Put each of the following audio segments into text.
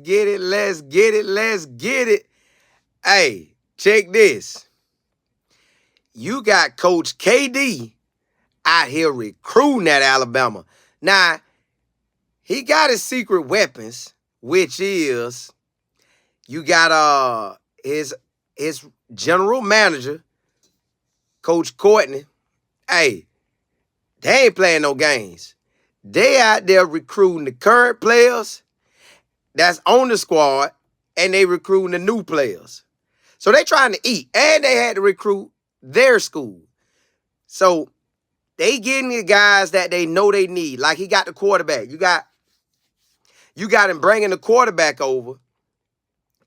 get it. Let's get it. Let's get it. Hey, check this. You got Coach KD out here recruiting at Alabama. Now, he got his secret weapons, which is you got his general manager, Coach Courtney. Hey, they ain't playing no games. They out there recruiting the current players that's on the squad, and they recruiting the new players. So they trying to eat, and they had to recruit their school. So they getting the guys that they know they need. Like he got the quarterback. You got him bringing the quarterback over,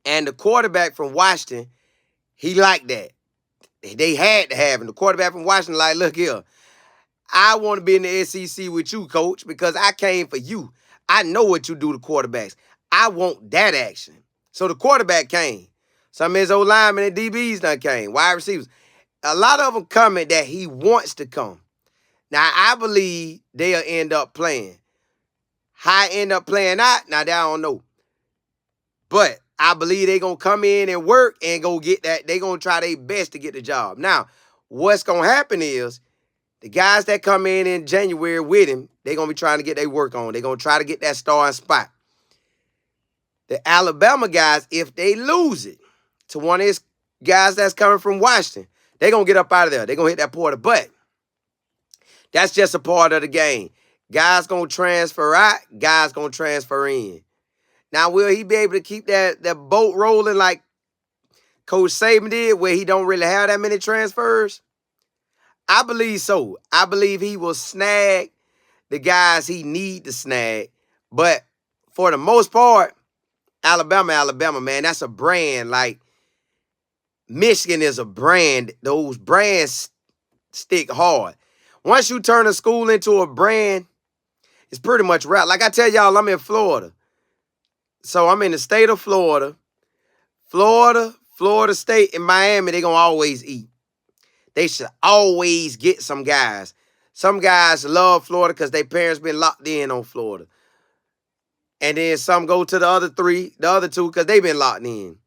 and the quarterback from Washington, he liked that. They had to have him. The quarterback from Washington like, look here, I want to be in the SEC with you, coach, because I came for you. I know what you do to quarterbacks. I want that action. So the quarterback came. Some of his old linemen and DBs done came. Wide receivers. A lot of them coming that he wants to come. Now, I believe they'll end up playing. How I end up playing out, now that I don't know. But I believe they're going to come in and work and go get that. They're going to try their best to get the job. Now, what's going to happen is the guys that come in January with him, they're going to be trying to get their work on. They're going to try to get that starting spot. The Alabama guys, if they lose it to one of his guys that's coming from Washington, they're going to get up out of there. They're going to hit that portal. But that's just a part of the game. Guys going to transfer out. Guys going to transfer in. Now, will he be able to keep that boat rolling like Coach Saban did, where he don't really have that many transfers? I believe so. I believe he will snag the guys he need to snag. But for the most part, Alabama, man, that's a brand. Like, Michigan is a brand. Those brands stick hard. Once you turn a school into a brand, it's pretty much wrapped. Like I tell y'all, I'm in Florida. So I'm in the state of Florida. Florida State, and Miami, they're going to always eat. They should always get some guys. Some guys love Florida because their parents been locked in on Florida. And then some go to the other two, because they've been locked in.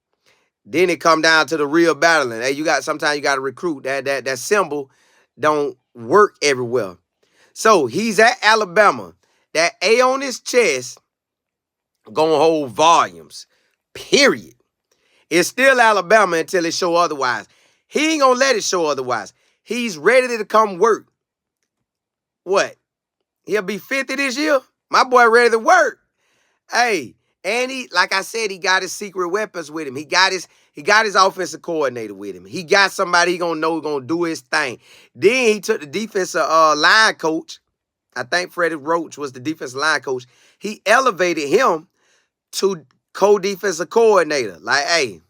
Then it come down to the real battling. Hey, sometimes you got to recruit. That symbol don't work everywhere. So he's at Alabama. That A on his chest gonna hold volumes. Period. It's still Alabama until it show otherwise. He ain't gonna let it show otherwise. He's ready to come work. What? He'll be 50 this year? My boy ready to work. Hey, and he, like I said, he got his secret weapons with him. He got his offensive coordinator with him. He got somebody he gonna know gonna do his thing. Then he took the defensive line coach. I think Freddie Roach was the defensive line coach. He elevated him to co-defensive coordinator. Like, hey,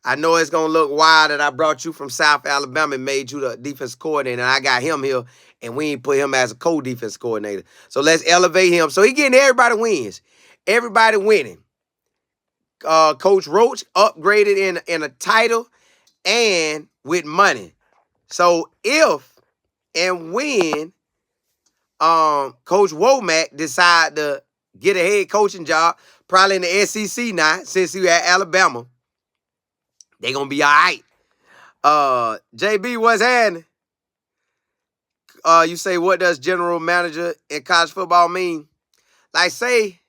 I know it's going to look wild that I brought you from South Alabama and made you the defensive coordinator, and I got him here, and we ain't put him as a co-defense coordinator. So let's elevate him. So he getting everybody wins. Everybody winning. Coach Roach upgraded in a title and with money. So if and when Coach Womack decide to get a head coaching job, probably in the SEC now, since he at Alabama, they gonna be all right. JB, what's happening? You say, what does general manager in college football mean? Like, say,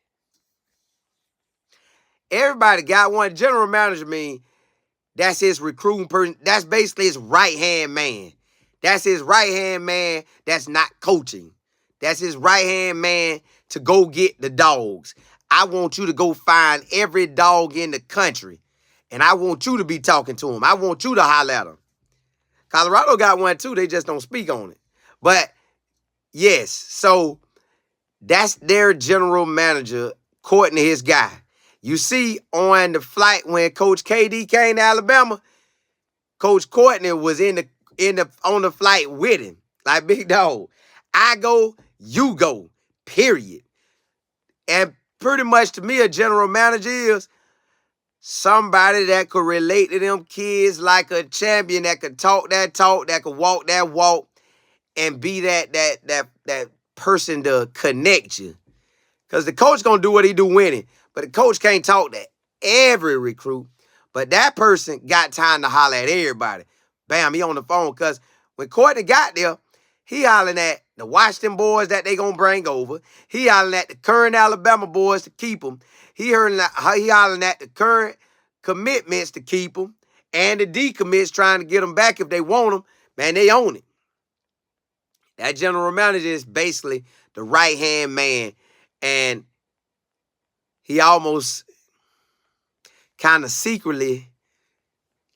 everybody got one. General manager mean that's his recruiting person. That's basically his right-hand man. That's his right-hand man that's not coaching. That's his right-hand man to go get the dogs. I want you to go find every dog in the country, and I want you to be talking to them. I want you to holler at them. Colorado got one too. They just don't speak on it. But, yes, so that's their general manager, Courtney, his guy. You see, on the flight when Coach KD came to Alabama, Coach Courtney was on the flight with him. Like, big dog, I go, you go, period. And pretty much to me, a general manager is somebody that could relate to them kids like a champion, that could talk, that could walk that walk, and be that person to connect you. Because the coach going to do what he do winning. But the coach can't talk to every recruit. But that person got time to holler at everybody. Bam, he on the phone. Because when Courtney got there, he hollering at the Washington boys that they going to bring over. He hollering at the current Alabama boys to keep them. He hollering at the current commitments to keep them. And the decommits trying to get them back if they want them. Man, they own it. That general manager is basically the right-hand man. And he almost kind of secretly,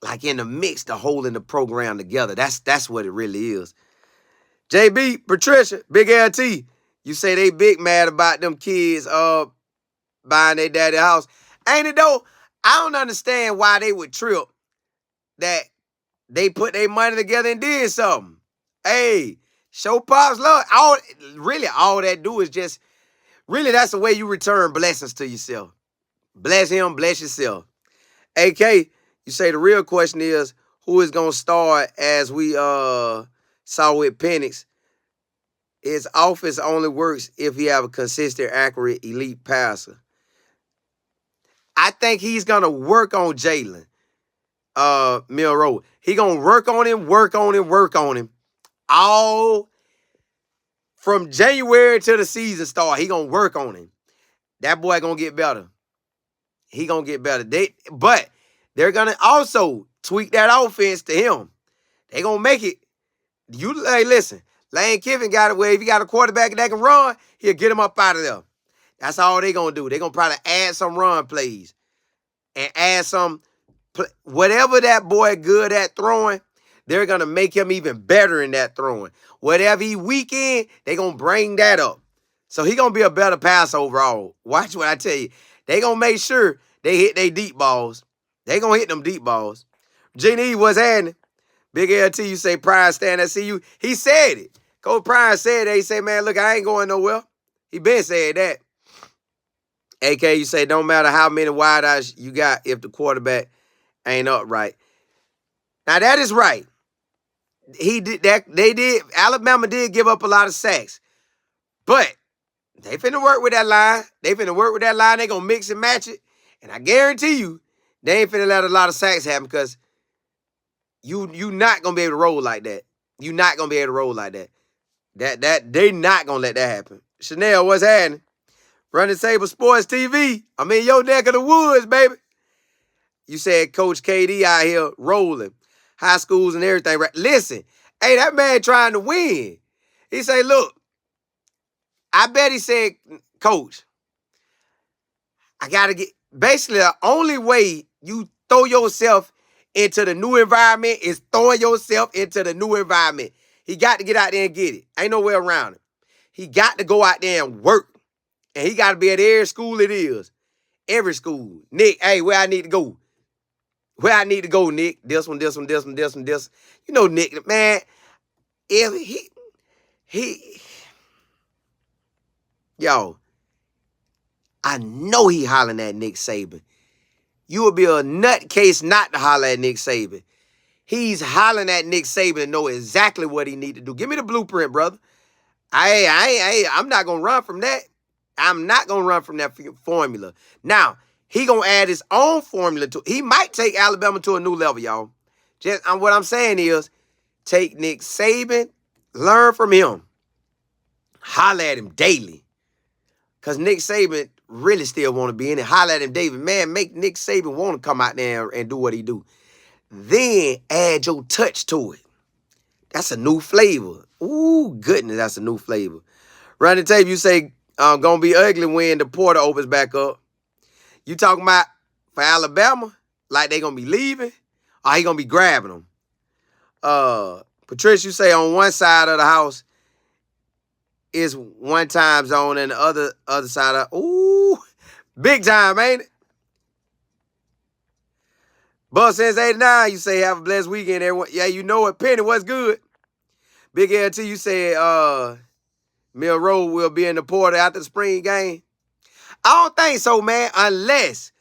like in the mix, to holding the program together. That's what it really is. JB, Patricia, Big LT, you say they big mad about them kids buying their daddy house. Ain't it though? I don't understand why they would trip that they put their money together and did something. Hey, show Pops love. All that do is just, really, that's the way you return blessings to yourself. Bless him, bless yourself. AK, you say the real question is, who is going to start as we saw with Penix? His offense only works if he have a consistent, accurate, elite passer. I think he's going to work on Jalen Milroe. He going to work on him. All from January to the season start, he going to work on him. That boy going to get better. He going to get better. But they're going to also tweak that offense to him. They going to make it. Hey, listen, Lane Kiffin got it where if he got a quarterback that can run, he'll get him up out of there. That's all they going to do. They're going to probably add some run plays and add some, whatever that boy good at throwing, they're going to make him even better in that throwing. Whatever he weak in, they're going to bring that up. So he going to be a better passer overall. Watch what I tell you. They going to make sure they hit their deep balls. They going to hit them deep balls. Genie, what's happening? Big LT, you say Prime stand at CU. He said it. Coach Prime said that. He said, man, look, I ain't going nowhere. He been saying that. AK, you say, don't matter how many wide eyes you got if the quarterback ain't upright. Now, that is right. He did that. Alabama did give up a lot of sacks. But they finna work with that line. They going to mix and match it. And I guarantee you, they ain't finna let a lot of sacks happen because you not going to be able to roll like that. You not going to be able to roll like that. They not going to let that happen. Chanel, what's happening? Running Table Sports TV. I'm in your neck of the woods, baby. You said Coach KD out here rolling. High schools and everything. Right? Listen, hey, that man trying to win. He say, look, I bet he said, Coach, I got to get, basically the only way you throw yourself into the new environment is throwing yourself into the new environment. He got to get out there and get it. Ain't no way around it. He got to go out there and work. And he got to be at every school it is. Every school. Nick, hey, where I need to go? Where I need to go, Nick? This one. You know, Nick, man, if yo, I know he hollering at Nick Saban. You would be a nutcase not to holler at Nick Saban. He's hollering at Nick Saban to know exactly what he need to do. Give me the blueprint, brother. I'm not going to run from that. I'm not going to run from that formula. Now, he going to add his own formula to. He might take Alabama to a new level, y'all. Just what I'm saying is, take Nick Saban, learn from him. Holler at him daily. Because Nick Saban really still want to be in it. Holler at him, David. Man, make Nick Saban want to come out there and do what he do. Then add your touch to it. That's a new flavor. Ooh, goodness, that's a new flavor. Running tape, you say, gonna be ugly when the portal opens back up. You talking about for Alabama, like they gonna be leaving, or he gonna be grabbing them? Patricia, you say on one side of the house is one time zone and the other side of, ooh, big time, ain't it? Bus says 89, you say have a blessed weekend, everyone. Yeah, you know it. Penny, what's good? Big LT, you said Milroe will be in the portal after the spring game. I don't think so, man, unless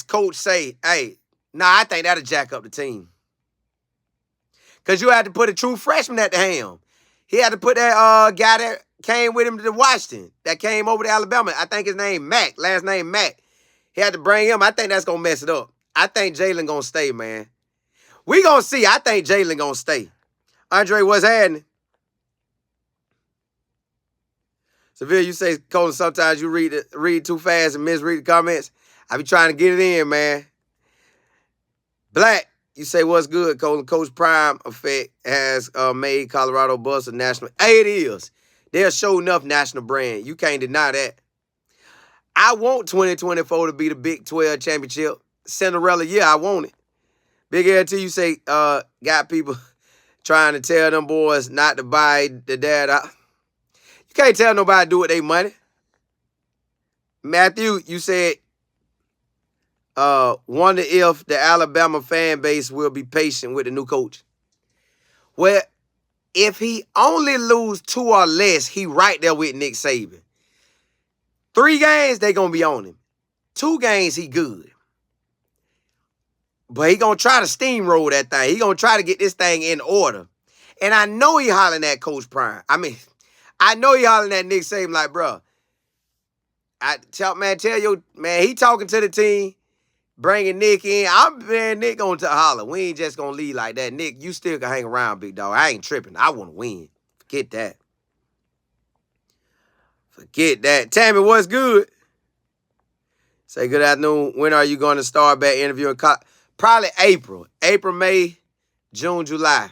coach say, hey, I think that'll jack up the team. Because you had to put a true freshman at the helm. He had to put that guy that came with him to Washington, that came over to Alabama. I think his name Mac, last name Mac. He had to bring him. I think that's going to mess it up. I think Jalen going to stay, man. We going to see. I think Jalen going to stay. Andre, what's happening? Seville, you say, Colin, sometimes you read too fast and misread the comments. I be trying to get it in, man. Black, you say, what's good, Colin? Coach Prime effect has made Colorado bust a national. Hey, it is. They'll show enough national brand. You can't deny that. I want 2024 to be the Big 12 championship. Cinderella, yeah, I want it. Big LT, you say, got people trying to tell them boys not to buy the data. You can't tell nobody to do with their money. Matthew, you said, wonder if the Alabama fan base will be patient with the new coach. Well, if he only lose 2 or less, he right there with Nick Saban. 3 games, they going to be on him. 2 games, he good. But he going to try to steamroll that thing. He going to try to get this thing in order. And I know he hollering at Coach Prime. I know he hollering at Nick Saban like, bro, tell your man, he talking to the team, bringing Nick in. Nick going to holler. We ain't just going to leave like that. Nick, you still can hang around, big dog. I ain't tripping. I want to win. Forget that. Forget that. Tammy, what's good? Say good afternoon. When are you going to start back interviewing? Probably April. April, May, June, July.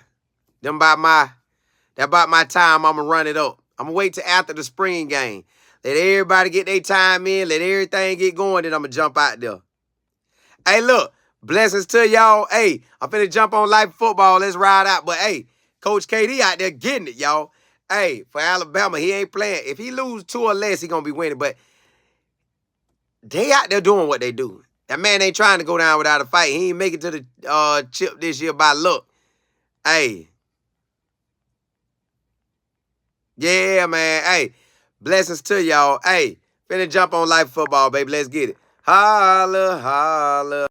That about my time, I'm going to run it up. I'm going to wait till after the spring game. Let everybody get their time in. Let everything get going. Then I'm going to jump out there. Hey, look. Blessings to y'all. Hey, I'm finna jump on live football. Let's ride out. But, hey, Coach KD out there getting it, y'all. Hey, for Alabama, he ain't playing. If he lose 2 or less, he going to be winning. But they out there doing what they do. That man ain't trying to go down without a fight. He ain't make it to the chip this year by luck. Hey. Yeah, man. Hey, blessings to y'all. Hey, finna jump on live football, baby. Let's get it. Holla, holla.